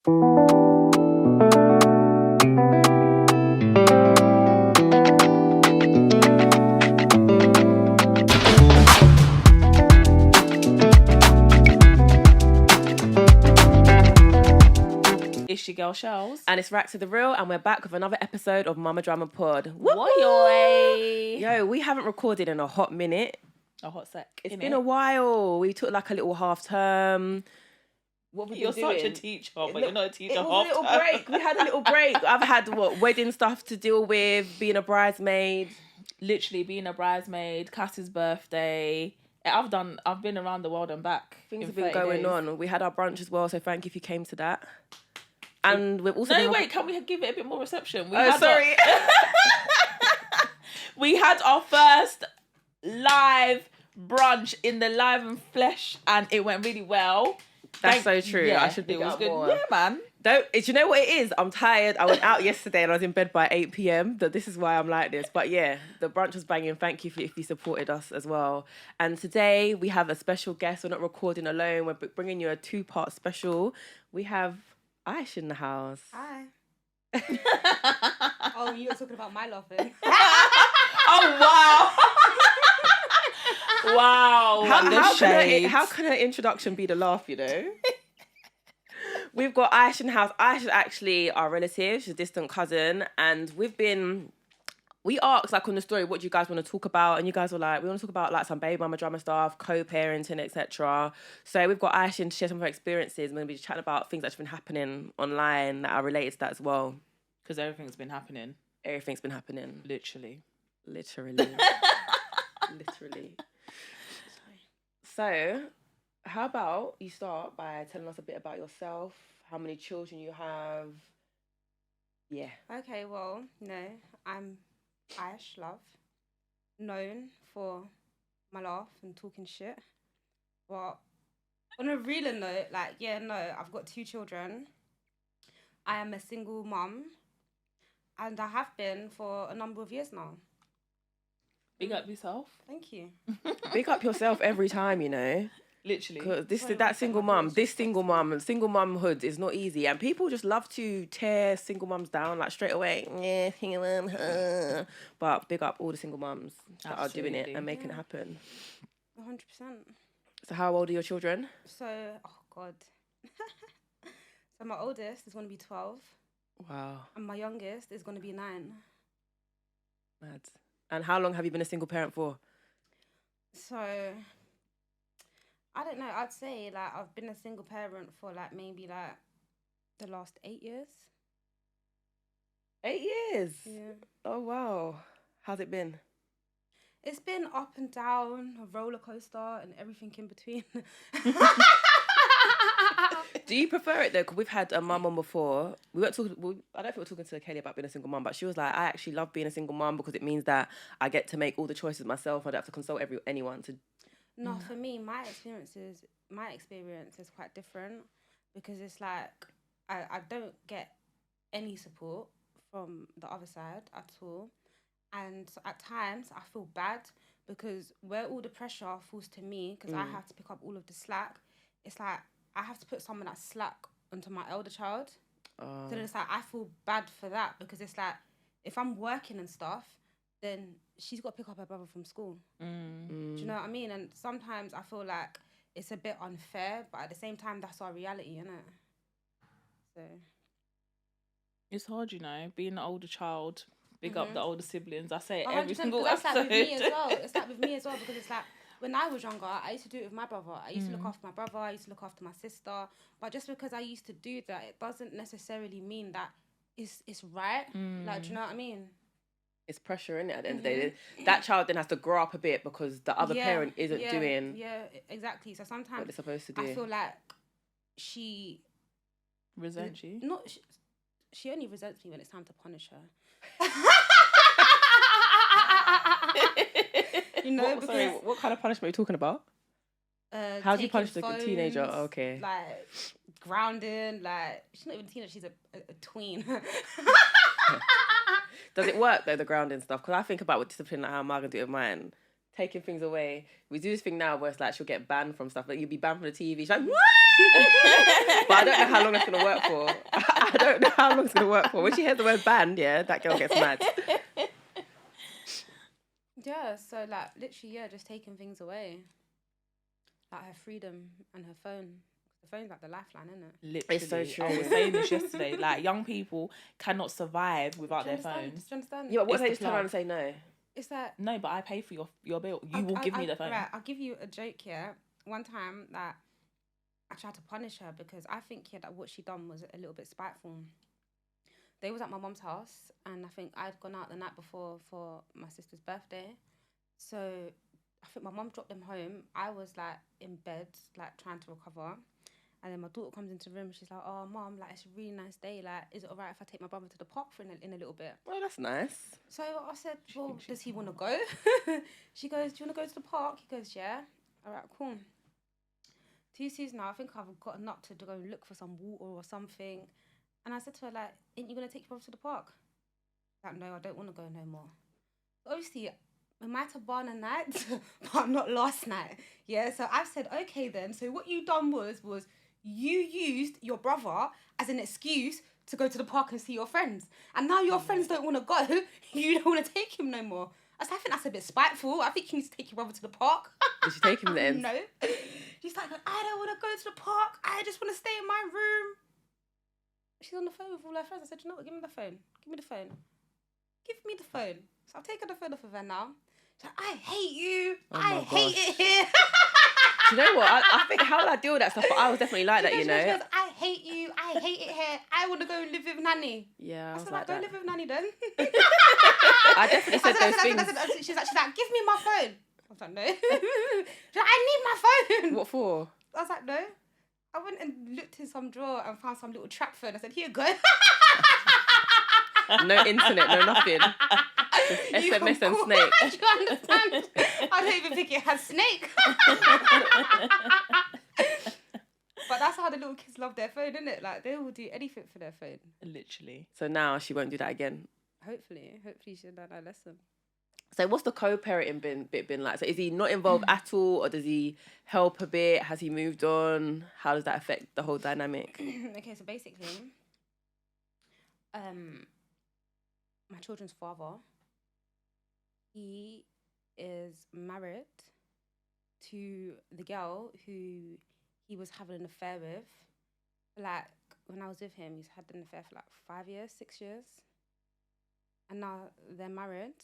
It's your girl Shells. And it's Rack to the Real, and we're back with another episode of Mama Drama Pod. Yo, we haven't recorded in a hot minute. A hot sec. It's been a while. We took like a little half term. What you're such a teacher, but you're not a teacher. It was a little break. We had a little break. I've had wedding stuff to deal with, being a bridesmaid. Literally being a bridesmaid, Cass's birthday. I've been around the world and back. Things have been going on. We had our brunch as well, so thank you if you came to that. And we've also can we give it a bit more reception? Sorry. We had our first live brunch in the live and flesh, and it went really well. That's so true. Yeah, I should pick it up good. More. Yeah, man. Do you know what it is? I'm tired. I went out yesterday and I was in bed by 8 p.m. This is why I'm like this. But yeah, the brunch was banging. Thank you if you supported us as well. And today we have a special guest. We're not recording alone. We're bringing you a 2-part special. We have Aish in the house. Hi. Oh, you were talking about my laughing. Oh, wow. Wow. How can her introduction be the laugh, you know? We've got Aish in the house. Aish is actually our relative. She's a distant cousin. And we asked, like, on the story, what do you guys want to talk about? And you guys were like, we want to talk about, like, some baby mama drama stuff, co-parenting, etc. So we've got Aish in to share some of her experiences. We're going to be chatting about things that's been happening online that are related to that as well. Because everything's been happening. Everything's been happening. Literally. So, how about you start by telling us a bit about yourself, how many children you have? Yeah. Okay, well, I'm IyshLove, known for my laugh and talking shit. But on a realer note, I've got 2 children. I am a single mum, and I have been for a number of years now. Big up yourself. Thank you. Big up yourself every time, you know. Literally. Because single mumhood is not easy. And people just love to tear single mums down, like, straight away. Yeah, single mum. But big up all the single mums that are doing it and making it happen. 100%. So how old are your children? So, oh, God. So my oldest is going to be 12. Wow. And my youngest is going to be 9. Mad. And how long have you been a single parent for? So, I don't know. I'd say, I've been a single parent for, maybe, the last 8 years. 8 years? Yeah. Oh, wow. How's it been? It's been up and down, a roller coaster, and everything in between. Do you prefer it though? Because we've had a mum on before. I don't think we were talking to Kelly about being a single mum, but she was like, I actually love being a single mum because it means that I get to make all the choices myself. I don't have to consult anyone to. No, for me, my experience is quite different because it's like I don't get any support from the other side at all, and at times I feel bad because where all the pressure falls to me because I have to pick up all of the slack. It's like I have to put some of that slack onto my elder child. So then it's like I feel bad for that because it's like if I'm working and stuff, then she's got to pick up her brother from school. Do you know what I mean? And sometimes I feel like it's a bit unfair, but at the same time, that's our reality, isn't it? So it's hard, being an older child. Big up the older siblings. I say it every 100%, single that's episode. Like with me as well. It's like with me as well because it's like when I was younger, I used to do it with my brother. I used to look after my brother. I used to look after my sister. But just because I used to do that, it doesn't necessarily mean that it's right. Like, do you know what I mean? It's pressure, isn't it, at the end of the day? That child then has to grow up a bit because the other parent isn't doing... Yeah, exactly. So sometimes what they're supposed to do. I feel like she... Resents you? She only resents me when it's time to punish her. What kind of punishment are you talking about? How do you punish the teenager? Oh, okay. Like, grounding, she's not even a teenager, she's a tween. Does it work, though, the grounding stuff? Because I think about with discipline, how am I going to do it with mine? taking things away. We do this thing now where it's like she'll get banned from stuff. Like you'll be banned from the TV. She's like, what? But I don't know how long it's gonna work for. I don't know how long it's gonna work for. When she hears the word banned, yeah, that girl gets mad. Yeah, so like literally, yeah, just taking things away. Like her freedom and her phone. The phone's like the lifeline, isn't it? Literally. It's so true. I was saying this yesterday. Like, young people cannot survive without Do you their understand? phones. Do you understand? Yeah, but what It's if they the just turn around and say no? It's like No, but I pay for your bill. You will give me the phone. Right, I'll give you a joke here. One time that I tried to punish her because I think that what she done was a little bit spiteful. They was at my mum's house, and I think I'd gone out the night before for my sister's birthday. So I think my mum dropped them home. I was like in bed, like trying to recover. And then my daughter comes into the room. She's like, "Oh, mum, like it's a really nice day. Like, is it alright if I take my brother to the park for in a little bit?" Oh, that's nice. So I said, "Well, does he want to go?" She goes, "Do you want to go to the park?" He goes, "Yeah." All right, cool. 2 seasons now, I think I've gotten up to go and look for some water or something. And I said to her, like, "Ain't you going to take your brother to the park?" Like, "No, I don't want to go no more." Obviously, we might have gone a night, but not last night. Yeah, so I've said, okay then. So what you done was you used your brother as an excuse to go to the park and see your friends. And now your friends don't want to go. You don't want to take him no more. I think that's a bit spiteful. I think you need to take your brother to the park. Did she take him then? No. She's like, "I don't want to go to the park. I just want to stay in my room." She's on the phone with all her friends. I said, "You know what? Give me the phone. Give me the phone. Give me the phone." So I've taken the phone off of her now. She's like, "I hate you. I hate it here." Do you know what? I think how will I deal with that stuff? But I was definitely like that, you know. She goes, "I hate you. I hate it here. I want to go and live with Nanny." Yeah, I said, like, "Go live with Nanny then." I definitely said those things. She's like, "Give me my phone." I was like, "No." She's like, "I need my phone." What for? I was like, "No." I went and looked in some drawer and found some little trap phone. I said, "Here you go." No internet, no nothing. Just SMS and Snake. Do you understand? I don't even think it has Snake. But that's how the little kids love their phone, isn't it? Like, they will do anything for their phone. Literally. So now she won't do that again. Hopefully she'll learn that lesson. So what's the co-parenting bit been like? So is he not involved at all, or does he help a bit? Has he moved on? How does that affect the whole dynamic? Okay, so basically, my children's father, he is married to the girl who he was having an affair with. Like, when I was with him, he's had an affair for like 5 years, 6 years. And now they're married.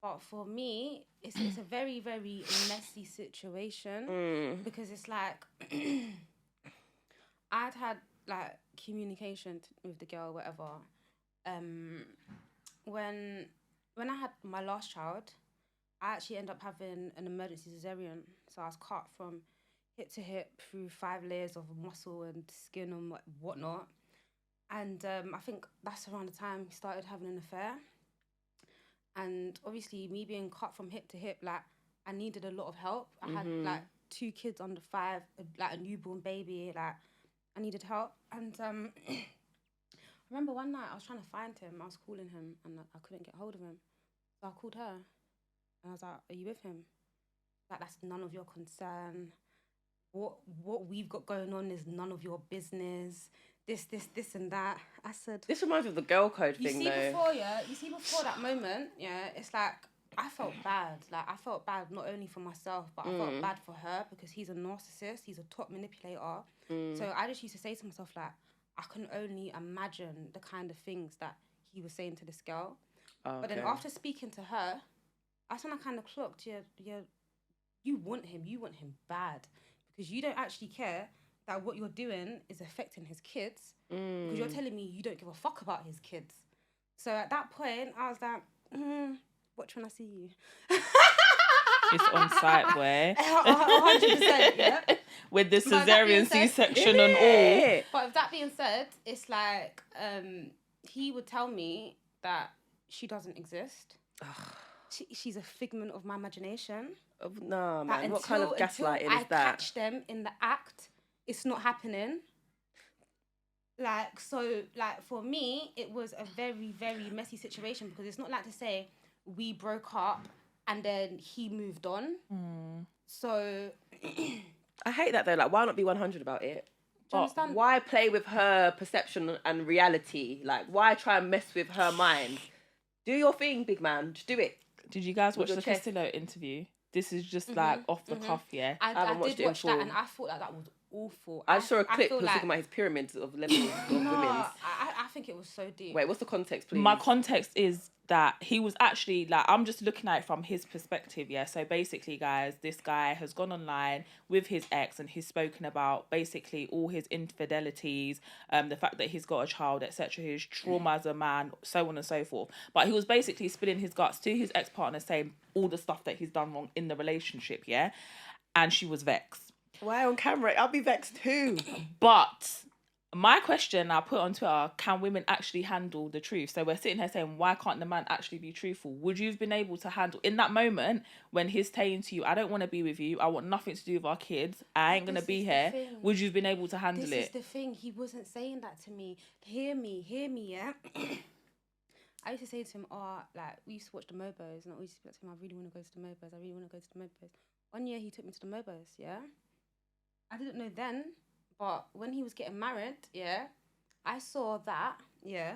But for me, it's a very, very messy situation because it's like I'd had like communication with the girl, whatever. When I had my last child, I actually ended up having an emergency cesarean. So I was cut from hip to hip through 5 layers of muscle and skin and whatnot. And I think that's around the time he started having an affair. And obviously, me being cut from hip to hip, like, I needed a lot of help. I had, like, 2 kids under 5, like, a newborn baby. Like, I needed help. And I remember one night I was trying to find him. I was calling him, and I couldn't get hold of him. So I called her. And I was like, "Are you with him?" Like, "That's none of your concern. What we've got going on is none of your business. This and that." I said, This reminds me of the girl code thing, though. You see before that moment, yeah, it's like, I felt bad. Like, I felt bad not only for myself, but I felt bad for her because he's a narcissist. He's a top manipulator. So I just used to say to myself, like, I can only imagine the kind of things that he was saying to this girl. Oh, but then after speaking to her, that's when I kind of clocked, you want him bad because you don't actually care that what you're doing is affecting his kids because you're telling me you don't give a fuck about his kids. So at that point, I was like, watch when I see you. It's on site, where 100%, yeah. With the cesarean C-section and all. But with that being said, it's like he would tell me that she doesn't exist. She's a figment of my imagination. No, man. What kind of gaslighting is that? I catch them in the act, it's not happening. Like, so, like, for me, it was a very, very messy situation because it's not like to say we broke up and then he moved on. So I hate that though. Like, why not be 100 about it? do you understand? Why play with her perception and reality? Like, why try and mess with her mind? Do your thing, big man. Just do it. Did you guys watch your the chest. Castillo interview? This is just like off the cuff, yeah. I haven't watched did it in watch that, full. and I thought that was awful. I saw a clip feel talking about his pyramids of levels of women. I think it was so deep. Wait, what's the context, please? My context is that he was actually like, I'm just looking at it from his perspective, yeah. So basically, guys, this guy has gone online with his ex and he's spoken about basically all his infidelities, the fact that he's got a child, etc., his trauma as a man, so on and so forth. But he was basically spilling his guts to his ex-partner, saying all the stuff that he's done wrong in the relationship, yeah. And she was vexed. Why on camera? I'll be vexed too. But my question I put on Twitter, can women actually handle the truth? So we're sitting here saying, why can't the man actually be truthful? Would you have been able to handle, in that moment, when he's saying to you, I don't want to be with you, I want nothing to do with our kids, I ain't going to be here, would you have been able to handle it? This is the thing, he wasn't saying that to me. Hear me, yeah? I used to say to him, like, we used to watch the Mobos, and I used to be like to him, I really want to go to the Mobos. 1 year he took me to the Mobos, yeah? I didn't know then, but when he was getting married, yeah, I saw that, yeah.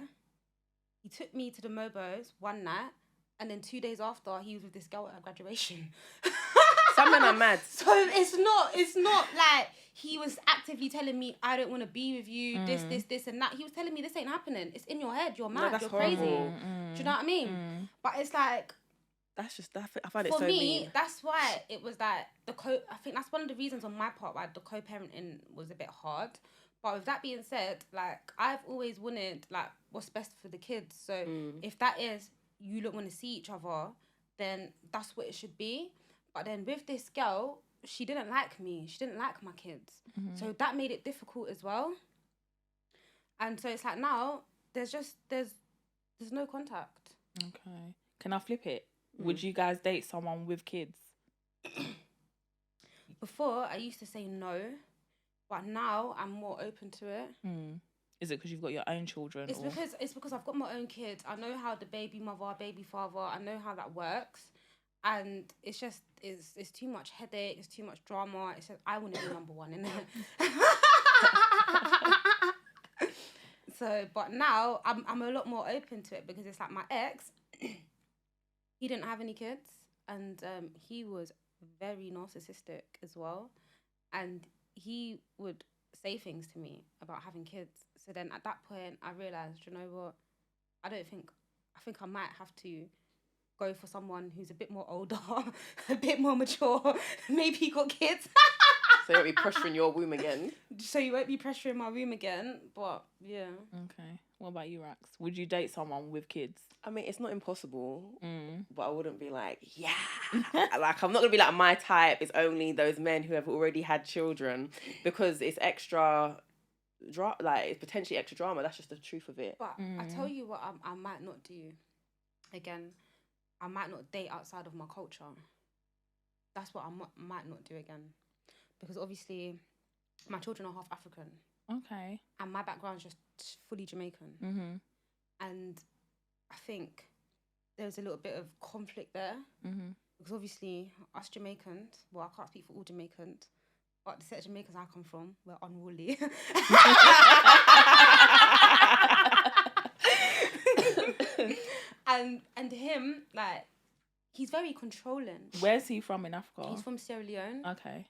He took me to the Mobos one night, and then 2 days after, he was with this girl at her graduation. Some men are mad. So it's not like he was actively telling me, I don't want to be with you, this, and that. He was telling me, this ain't happening. It's in your head. You're mad. You're crazy. Do you know what I mean? But it's like, that's just that. I find it so for me, mean. that's why it was like I think that's one of the reasons on my part why the co-parenting was a bit hard. But with that being said, like, I've always wanted like what's best for the kids. So if that is you don't want to see each other, then that's what it should be. But then with this girl, she didn't like me. She didn't like my kids. So that made it difficult as well. And so it's like now there's no contact. Okay. Can I flip it? Would you guys date someone with kids? Before, I used to say no, but now I'm more open to it. Is it because you've got your own children? It's because I've got my own kids. I know how the baby mother, baby father, I know how that works. And it's just, it's too much headache, it's too much drama. It's just, I want to be number one in it. So, but now I'm a lot more open to it because it's like my ex, he didn't have any kids, and he was very narcissistic as well, and he would say things to me about having kids. So then at that point I realised, you know what, I think I might have to go for someone who's a bit more older, a bit more mature, maybe got kids. So you won't be pressuring your womb again. So you won't be pressuring my womb again, but yeah. Okay. What about you, Rax? Would you date someone with kids? I mean, it's not impossible, but I wouldn't be like, yeah. Like, I'm not going to be like, my type is only those men who have already had children, because it's extra, it's potentially extra drama. That's just the truth of it. But I tell you what I might not do. Again, I might not date outside of my culture. That's what I might not do again. Because obviously, my children are half African. Okay. And my background's just fully Jamaican. And I think there's a little bit of conflict there. Because obviously, us Jamaicans, well, I can't speak for all Jamaicans, but the set of Jamaicans I come from, we're unruly. and him, like, he's very controlling. Where's he from in Africa? He's from Sierra Leone. Okay.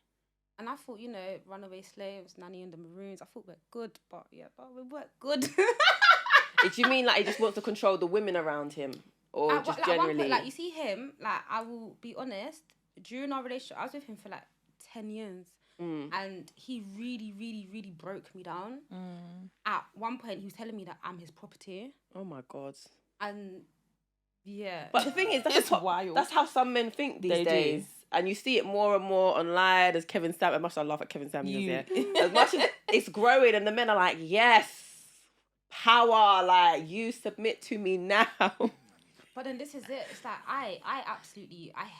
And I thought, you know, runaway slaves, nanny and the Maroons, I thought we're good, but we weren't good. Do you mean like he just wants to control the women around him? Or just generally? At one point, like, you see him, like, I will be honest, during our relationship, I was with him for like 10 years. And he really, really, really broke me down. At one point, he was telling me that I'm his property. Oh my God. And yeah. But the thing is, wild. That's how some men think these days. And you see it more and more online as Kevin Sam. As much as I laugh at Kevin Samuels here. As much as it's growing and the men are like, yes, power, like, you submit to me now. But then this is it. It's like, I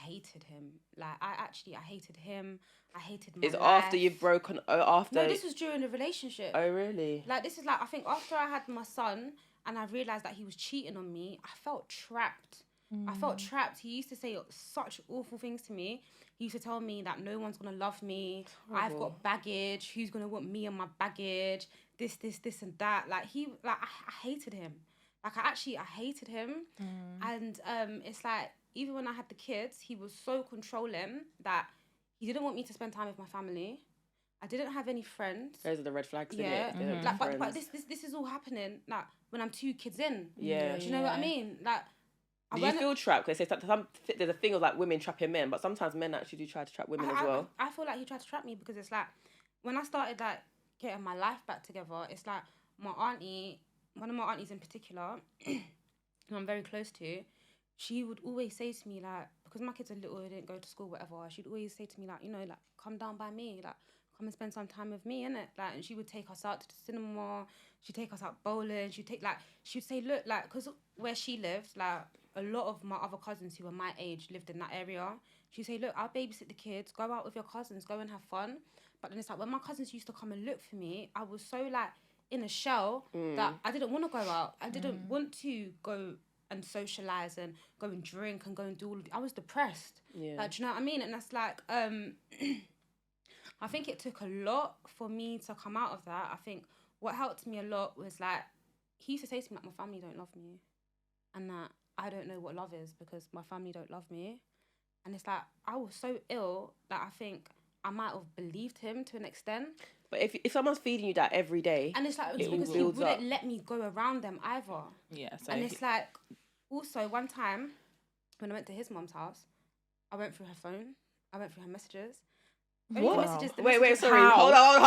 hated him. Like, I hated him. I hated my life. After you've broken, after... No, this was during the relationship. Oh, really? Like, this is like, I think after I had my son and I realised that he was cheating on me, I felt trapped. I felt trapped. He used to say such awful things to me. He used to tell me that no one's gonna love me. I've got baggage. Who's gonna want me and my baggage? This, and that. Like I hated him. Like I hated him. And it's like even when I had the kids, he was so controlling that he didn't want me to spend time with my family. I didn't have any friends. Those are the red flags, yeah. innit? Like, but this is all happening like when I'm 2 kids in. Yeah. Do you know what I mean? Like, do you feel trapped? Because there's a thing of like women trapping men, but sometimes men actually do try to trap women as well. I feel like he tried to trap me because it's like when I started like getting my life back together, it's like my auntie, one of my aunties in particular, who I'm very close to, she would always say to me like, because my kids are little, they didn't go to school, whatever. She'd always say to me like, you know, like come down by me, like come and spend some time with me, innit? Like, and she would take us out to the cinema. She'd take us out bowling. She'd say, look, like, because where she lived, like, a lot of my other cousins who were my age lived in that area. She'd say, look, I'll babysit the kids. Go out with your cousins. Go and have fun. But then it's like, when my cousins used to come and look for me, I was so, like, in a shell that I didn't want to go out. I didn't want to go and socialise and go and drink and go and do all of it. I was depressed. Yeah. Like, do you know what I mean? And that's like... I think it took a lot for me to come out of that. I think what helped me a lot was like, he used to say to me like, my family don't love me and that I don't know what love is because my family don't love me. And it's like, I was so ill that I think I might have believed him to an extent. But if someone's feeding you that every day, and it's like, it because he builds wouldn't up. let me go around them either. Yeah. So And it's like, also one time when I went to his mum's house, I went through her phone, I went through her messages. What? The Wait, messages sorry. How? Hold on.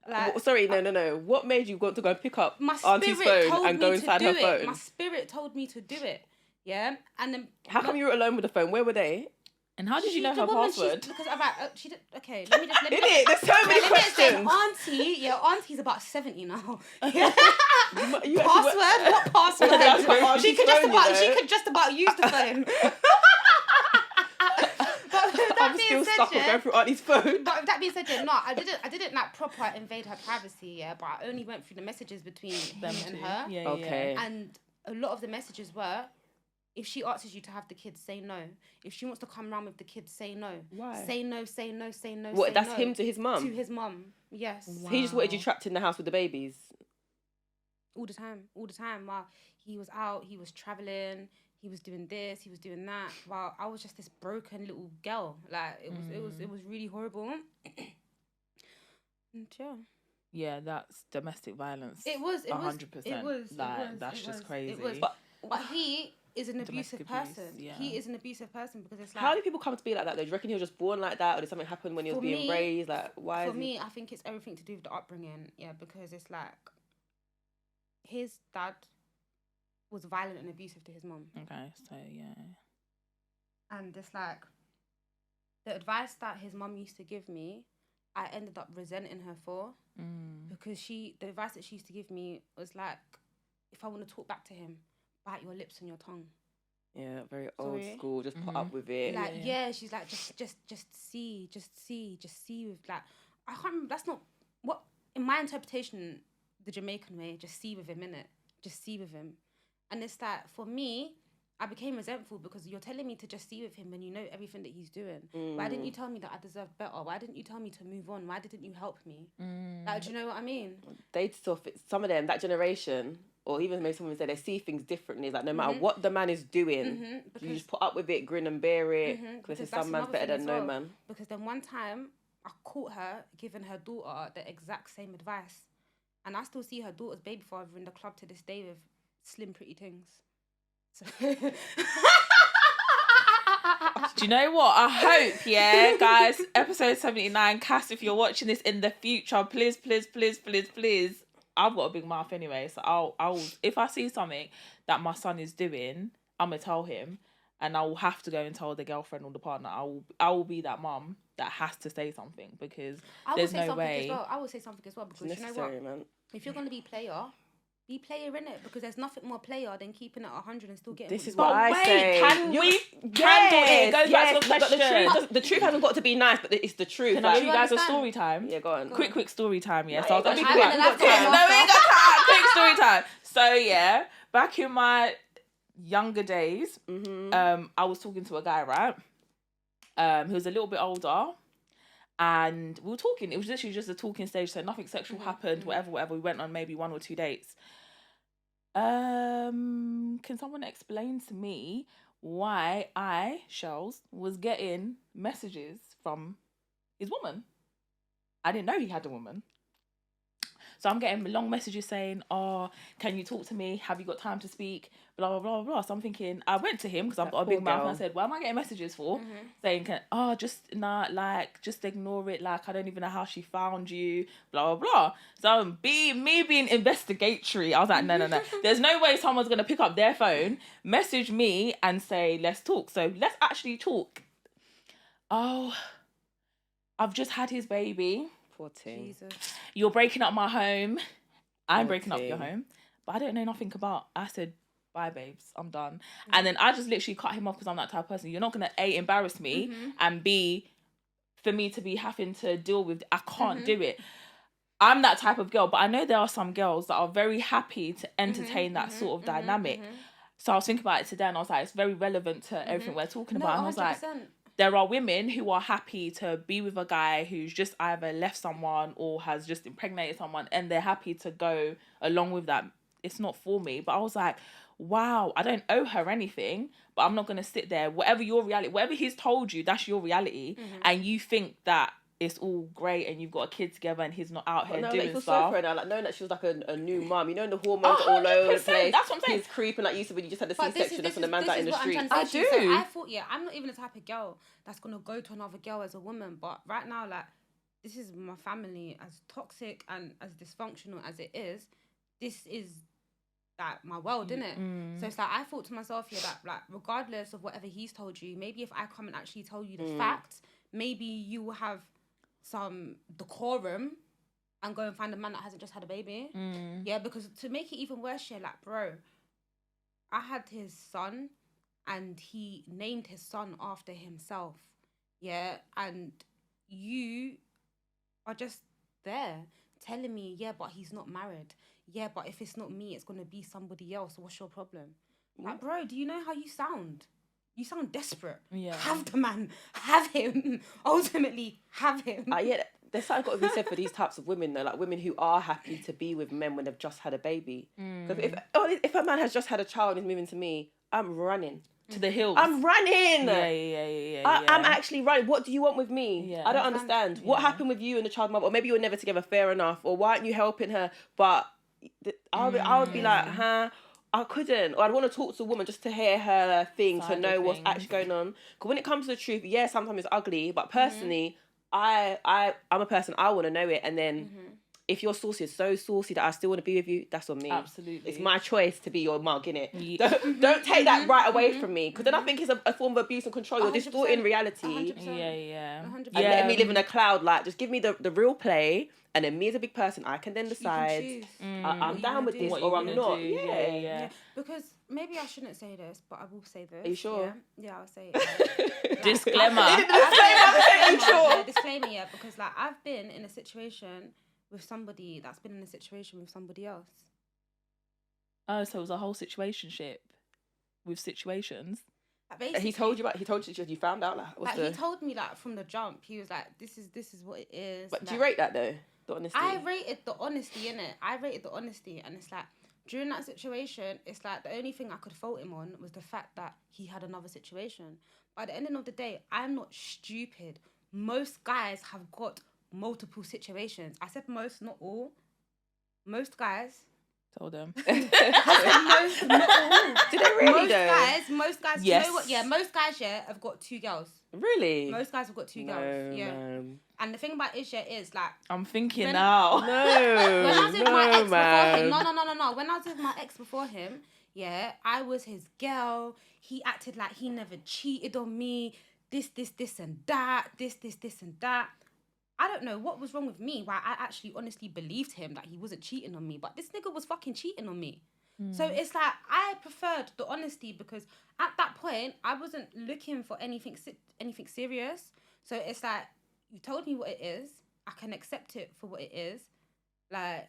Like, sorry, no. What made you want to go and pick up my Auntie's spirit phone told and me go to inside do her it. phone? My spirit told me to do it. Yeah, and then How come you were alone with the phone? Where were they? and how did you know the her woman, password? Because I'm like, she did. Okay, let me just. There's so many questions. Auntie, Auntie's about 70 now. Yeah. You Password? What password? That's what Auntie's She could just phone, about. you know. She could just about use the phone. I'm still stuck on going through Auntie's phone. But with that being said, no, I didn't like proper invade her privacy, yeah. But I only went through the messages between Them him and two. her. Yeah. Okay. And a lot of the messages were, if she asks you to have the kids, say no. If she wants to come round with the kids, say no. Why? Say no, say no, say no. What? Say That's no. him to his mum. To his mum, yes. Wow. He just wanted you trapped in the house with the babies. All the time. While he was out, he was traveling. He was doing this, he was doing that. While I was just this broken little girl. Like it was really horrible. And yeah. Yeah, that's domestic violence. It was 100%. It was. Like, that's just crazy. It was. But he is an abusive abuse, person. yeah. He is an abusive person because it's like. How do people come to be like that though? Do you reckon he was just born like that, or did something happen when he was being raised? Like, why? For me, I think it's everything to do with the upbringing. Yeah, because it's like his dad was violent and abusive to his mum. Okay, so yeah. And it's like the advice that his mum used to give me, I ended up resenting her for because the advice that she used to give me was like, if I want to talk back to him, bite your lips and your tongue. Yeah, very old Sorry? school. Just put up with it. Like she's like just see with like I can't remember. That's not what in my interpretation the Jamaican way. Just see with him, innit? Just see with him. And it's that for me, I became resentful because you're telling me to just see with him when you know everything that he's doing. Why didn't you tell me that I deserved better? Why didn't you tell me to move on? Why didn't you help me? Like, do you know what I mean? They still fit, some of them, that generation, or even maybe someone said they see things differently. It's like no matter what the man is doing, you just put up with it, grin and bear it. Because some man's better than no man. Because then one time I caught her giving her daughter the exact same advice, and I still see her daughter's baby father in the club to this day with slim, pretty things. So Do you know what? I hope, yeah, guys, episode 79, Cass, if you're watching this in the future, please, I've got a big mouth anyway, so I'll if I see something that my son is doing, I'm gonna tell him, and I will have to go and tell the girlfriend or the partner. I will be that mum that has to say something because there's no way. I will say something as well because you know what? Man. If you're gonna be player in it, because there's nothing more player than keeping it 100 and still getting. This is But what I wait, say. can we handle it? It goes back to the question. The truth hasn't got to be nice, but it's the truth. Can I give you guys a understand? story time? Yeah, go on. Quick story time, yeah. No, So it I'll ain't be got quick. time. We got time. No, we ain't got time. Quick story time. So yeah, back in my younger days, Mm-hmm. I was talking to a guy, right? He was a little bit older, and we were talking. It was literally just a talking stage, so nothing sexual happened. Whatever. We went on maybe 1 or 2 dates. Can someone explain to me why Shells, was getting messages from his woman? I didn't know he had a woman. So I'm getting long messages saying, "Oh, can you talk to me? Have you got time to speak?" Blah blah blah blah. So I'm thinking, I went to him because I've got a big mouth, and I said, "What am I getting messages for?" Saying, just nah, like, just ignore it. Like, I don't even know how she found you. Blah blah blah. So me being investigatory, I was like, no. There's no way someone's gonna pick up their phone, message me, and say, "Let's talk." So let's actually talk. Oh, I've just had his baby. Poor thing. Jesus. You're breaking up my home. I'm Poor breaking up your thing. home. But I don't know nothing about. I said, bye, babes. I'm done. And then I just literally cut him off because I'm that type of person. You're not going to, A, embarrass me, and B, for me to be having to deal with, I can't do it. I'm that type of girl, but I know there are some girls that are very happy to entertain that sort of dynamic. So I was thinking about it today, and I was like, it's very relevant to everything we're talking about. And I was like, there are women who are happy to be with a guy who's just either left someone or has just impregnated someone, and they're happy to go along with that. It's not for me. But I was like, wow, I don't owe her anything, but I'm not going to sit there. Whatever your reality, whatever he's told you, that's your reality. And you think that it's all great and you've got a kid together and he's not out here doing like, stuff. So now, like, knowing that she was like a new mum, you know, the hormones are all over the place. That's what I'm saying. He's creeping like you said when you just had a C-section. That's when the man's out in the street. I do. So I thought, I'm not even the type of girl that's gonna go to another girl as a woman. But right now, like, this is my family. As toxic and as dysfunctional as it is, this is like my world, innit? So it's like I thought to myself here that, like, regardless of whatever he's told you, maybe if I come and actually tell you the facts, maybe you will have some decorum and go and find a man that hasn't just had a baby. Yeah, because to make it even worse, like, bro, I had his son and he named his son after himself. Yeah, and you are just there telling me, yeah, but he's not married. Yeah, but if it's not me, it's going to be somebody else. What's your problem? Like, bro, do you know how you sound? You sound desperate. Yeah. Have the man. Have him. Ultimately, have him. Yeah, there's something got to be said for these types of women, though. Like, women who are happy to be with men when they've just had a baby. Because if a man has just had a child and is moving to me, I'm running. To the hills. I'm running. Yeah. I'm actually running. What do you want with me? Yeah. I don't understand. What happened with you and the child mother? Or maybe you were never together, fair enough. Or why aren't you helping her? But I would be like, I couldn't. Or I'd want to talk to a woman just to hear her thing, to know what's actually going on. Because when it comes to the truth, yeah, sometimes it's ugly. But personally, I'm a person, I want to know it. And then if your sauce is so saucy that I still want to be with you, that's on me. Absolutely. It's my choice to be your mug, innit? Yeah. Don't take that right away from me. Because then I think it's a form of abuse and control. You're 100%. distorting reality. 100%. Yeah. 100%. And letting me live in a cloud. Like, just give me the real play. And then me as a big person, I can then decide I'm down with this or I'm not. Yeah. Because maybe I shouldn't say this, but I will say this. Are you sure? Yeah, I'll say it. Disclaimer. Disclaimer, yeah, because, like, I've been in a situation with somebody that's been in a situation with somebody else. Oh, so it was a whole situationship with situations. Like, he told you you found out, he told me, like, from the jump. He was like, this is what it is. But like, do you rate that though? The honesty. I rated the honesty, innit? I rated the honesty, and it's like, during that situation, it's like the only thing I could fault him on was the fact that he had another situation. But at the end of the day, I'm not stupid. Most guys have got multiple situations. I said most, not all. Most guys. Told them. I said most, not all. Did they really Most guys. Yes. You know what? Yeah, most guys, have got 2 girls. Really? Most guys have got 2 girls. Yeah. Man. And the thing about is like, I'm thinking now. when I was with my ex man. before him, no. When I was with my ex before him, yeah, I was his girl. He acted like he never cheated on me. This and that. This and that. I don't know what was wrong with me, why I actually honestly believed him that he wasn't cheating on me, but this nigga was fucking cheating on me. So it's like, I preferred the honesty because at that point, I wasn't looking for anything serious. So it's like, you told me what it is. I can accept it for what it is. Like,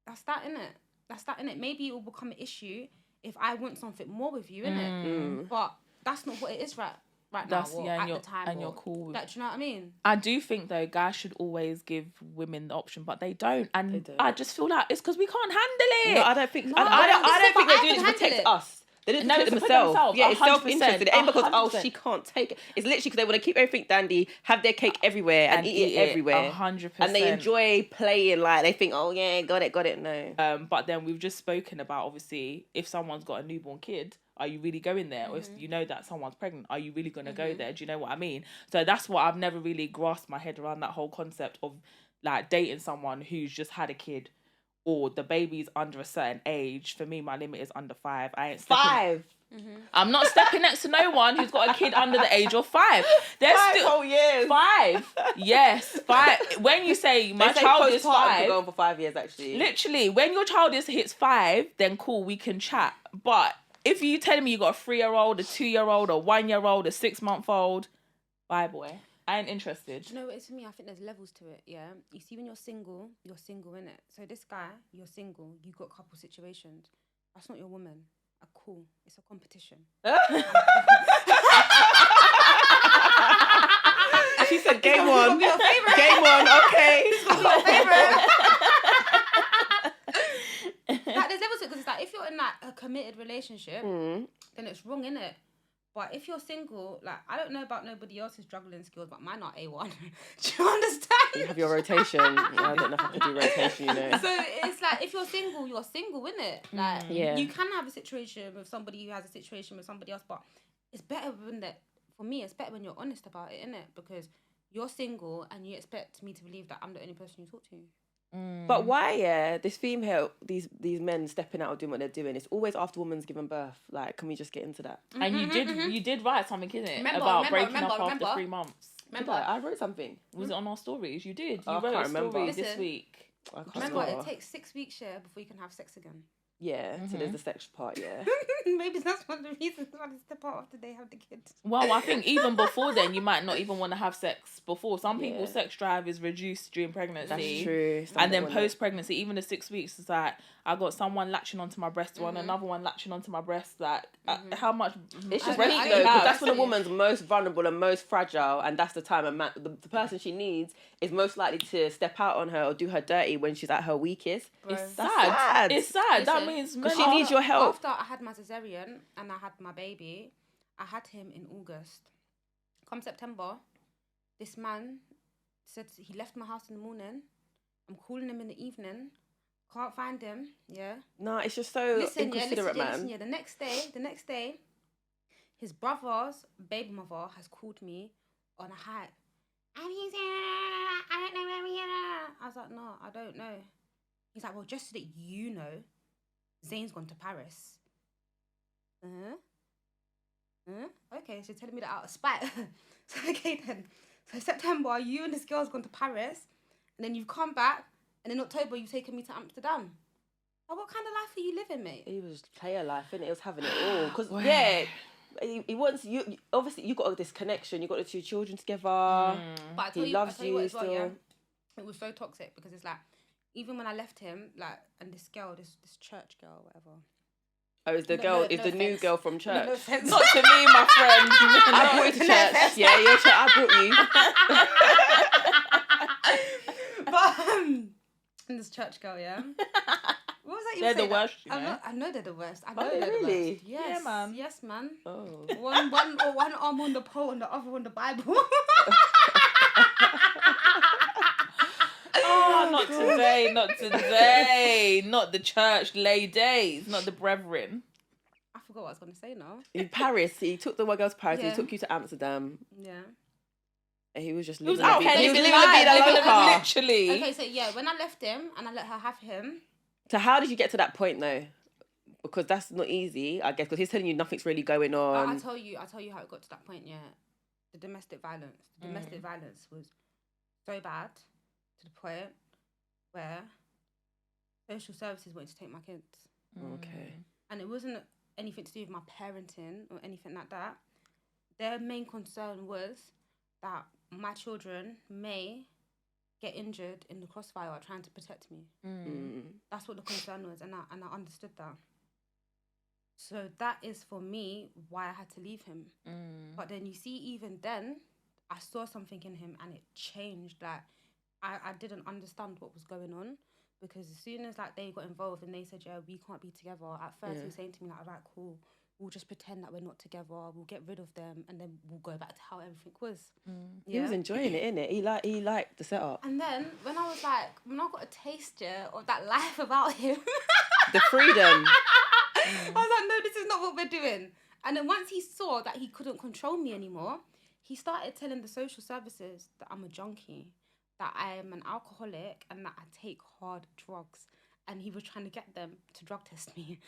that's that, innit? That's that, innit? Maybe it will become an issue if I want something more with you, innit? But that's not what it is right now, or at the time. And you're cool with... Like, do you know what I mean? I do think, though, guys should always give women the option, but they don't. And They don't. I just feel like it's because we can't handle it. No, I don't think. No, I don't think but they're I doing it can to protect handle it. us. They do it to No, protect it's to themselves. themselves, Yeah, it's 100%, self-interested. It ain't because 100%. she can't take it. It's literally because they want to keep everything dandy, have their cake everywhere, and eat it everywhere. 100%. And they enjoy playing like they think, oh yeah, got it. No. But then we've just spoken about, obviously, if someone's got a newborn kid, are you really going there? Or if you know that someone's pregnant, are you really going to go there? Do you know what I mean? So that's what I've never really grasped my head around, that whole concept of like dating someone who's just had a kid, or the baby's under a certain age. For me, my limit is under 5. I ain't stepping... 5. I'm not stepping next to no one who's got a kid under the age of 5. There's 5 still whole years. 5. Yes, 5. When you say my They say child is postpartum 5, could go on for 5 years actually. literally, when your child hits 5, then cool, we can chat. But if you telling me you got a 3-year-old, a 2-year-old, a 1-year-old, a 6-month-old, bye boy, I ain't interested. Do you know what it is for me? I think there's levels to it, yeah? You see, when you're single, innit? So this guy, you're single, you got a couple situations. That's not your woman. Cool. It's a competition. She said, game on. Be your favourite. Game on, okay. It's gonna be your favourite. Like, there's levels to it, because it's like, if you're in like a committed relationship, then it's wrong, innit? But if you're single, like, I don't know about nobody else's juggling skills, but mine are A1. Do you understand? You have your rotation. I don't know if I can do rotation, you know. So it's like, if you're single, innit? Like, Yeah. you can have a situation with somebody who has a situation with somebody else, but it's better for me, it's better when you're honest about it, innit? Because you're single and you expect me to believe that I'm the only person you talk to. But why, this female, these men stepping out or doing what they're doing, it's always after woman's given birth. Like, can we just get into that? And you did write something, innit? Remember, about breaking up after 3 months. Remember, I wrote something. Was it on our stories? You did. You I wrote can't a story remember. this Listen, week. I can't remember, remember. it takes 6 weeks, before you can have sex again. Yeah, so there's the sex part, yeah. Maybe that's one of the reasons why they step out after they have the kids. Well, I think even before then, you might not even want to have sex before. Some people's Yeah. sex drive is reduced during pregnancy. That's true. And then post-pregnancy, even the 6 weeks, it's like, I got someone latching onto my breast, another one latching onto my breast. Like, how much... It's just I weak know, though, because that's when a listen. woman's most vulnerable and most fragile, and that's the time the person she needs is most likely to step out on her or do her dirty when she's at her weakest. It's That's sad. sad. It's sad. That Listen, means... Because she needs your help. After I had my cesarean and I had my baby, I had him in August. Come September, this man said he left my house in the morning. I'm calling him in the evening. Can't find him. Yeah. No, it's just so inconsiderate, man. The next day, his brother's baby mother has called me on a hike. I don't know where we are. I was like, no, I don't know. He's like, well, just so that you know, Zane's gone to Paris. Okay, so you're telling me that out of spite. So, okay then. So September, you and this girl's gone to Paris, and then you've come back, and in October, you've taken me to Amsterdam. Like, what kind of life are you living, mate? He was player life, innit? He was having it all. Because, he wants you. Obviously, you got this connection. You got the 2 children together. But I tell He you, loves I tell you what you as well, still. yeah? It was so toxic because it's like, even when I left him, like, and this girl, this church girl, whatever. Oh, is the new offense. girl from church? No offense. Not to me, my friend. I brought you to church. Yeah, your church. I brought you. But this church girl, yeah. What was that you They're saying? the worst, you know. I know they're the worst. I know Are they're they the really? worst. Yes, Yeah, man. Yes, man. Oh. One arm on the pole and the other on the Bible. Oh, not today, not today. Not the church ladies, not the brethren. I forgot what I was going to say now. In Paris, he took the one girl to Paris. Yeah. He took you to Amsterdam. Yeah. And he was just He was living out the vida. here He was living living the vida life, loca. literally. Okay, so yeah, when I left him and I let her have him. So how did you get to that point though? Because that's not easy, I guess. Because he's telling you nothing's really going on. I'll tell you how it got to that point. Yeah, the domestic violence. The domestic violence was so bad to the point where social services wanted to take my kids. Okay. And it wasn't anything to do with my parenting or anything like that. Their main concern was that my children may get injured in the crossfire trying to protect me. That's what the concern was, and I understood that. So that is for me why I had to leave him. But then you see, even then, I saw something in him and it changed. Like I didn't understand what was going on, because as soon as like they got involved and they said, yeah, we can't be together. At first he was saying to me like, right, cool, we'll just pretend that we're not together. We'll get rid of them and then we'll go back to how everything was. He was enjoying it, innit? He liked the setup. And then when I got a taste of that life about him, The freedom. I was like, no, this is not what we're doing. And then once he saw that he couldn't control me anymore, he started telling the social services that I'm a junkie, that I am an alcoholic, and that I take hard drugs. And he was trying to get them to drug test me.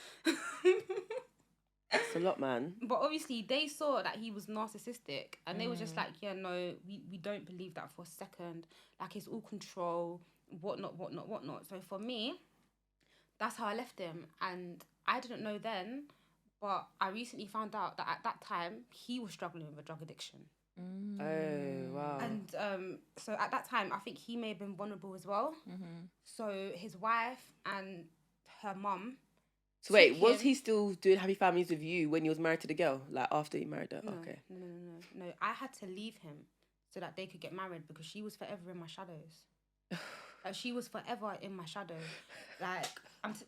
That's a lot, man. But obviously they saw that he was narcissistic, and they were just like, yeah, no, we don't believe that for a second. Like, it's all control, whatnot. So for me, that's how I left him. And I didn't know then, but I recently found out that at that time he was struggling with a drug addiction. Oh, wow. And so at that time, I think he may have been vulnerable as well. So his wife and her mum. So wait, was he still doing happy families with you when he was married to the girl? Like after he married her? No, okay. No. I had to leave him so that they could get married, because she was forever in my shadows. Like, she was forever in my shadow. Like,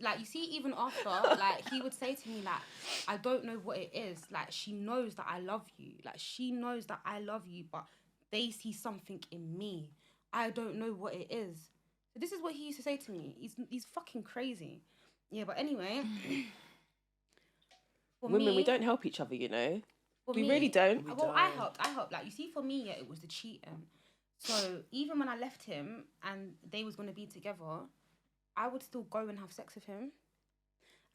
like, you see, even after, like, he would say to me, like, I don't know what it is. Like, she knows that I love you. Like, she knows that I love you, but they see something in me. I don't know what it is. So this is what he used to say to me. He's fucking crazy. Yeah, but anyway. Women, we don't help each other, you know? We really don't. I helped. Like, you see, for me, yeah, it was the cheating. So even when I left him and they was going to be together, I would still go and have sex with him.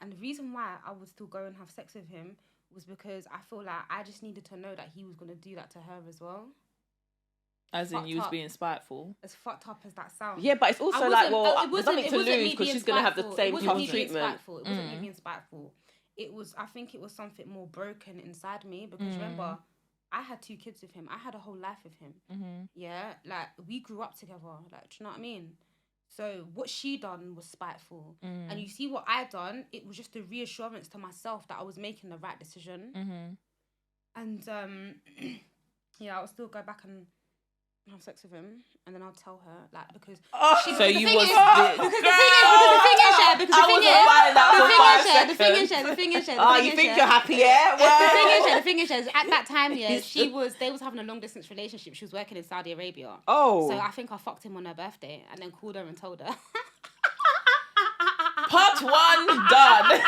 And the reason why I would still go and have sex with him was because I feel like I just needed to know that he was going to do that to her as well. As in, you was being spiteful. As fucked up as that sounds. Yeah, but it's also like, well, there's nothing to lose because she's going to have the same tough treatment. It wasn't me being spiteful. I think it was something more broken inside me, because remember, I had 2 kids with him. I had a whole life with him. Yeah, like, we grew up together. Like, do you know what I mean? So what she done was spiteful. And you see what I done, it was just a reassurance to myself that I was making the right decision. And yeah, I'll still go back and have sex with him, and then I'll tell her, like, because the thing is, you think you're happy, yeah? Well. The thing is, at that time, yeah, they was having a long distance relationship. She was working in Saudi Arabia. Oh. So I think I fucked him on her birthday and then called her and told her. Part 1 done.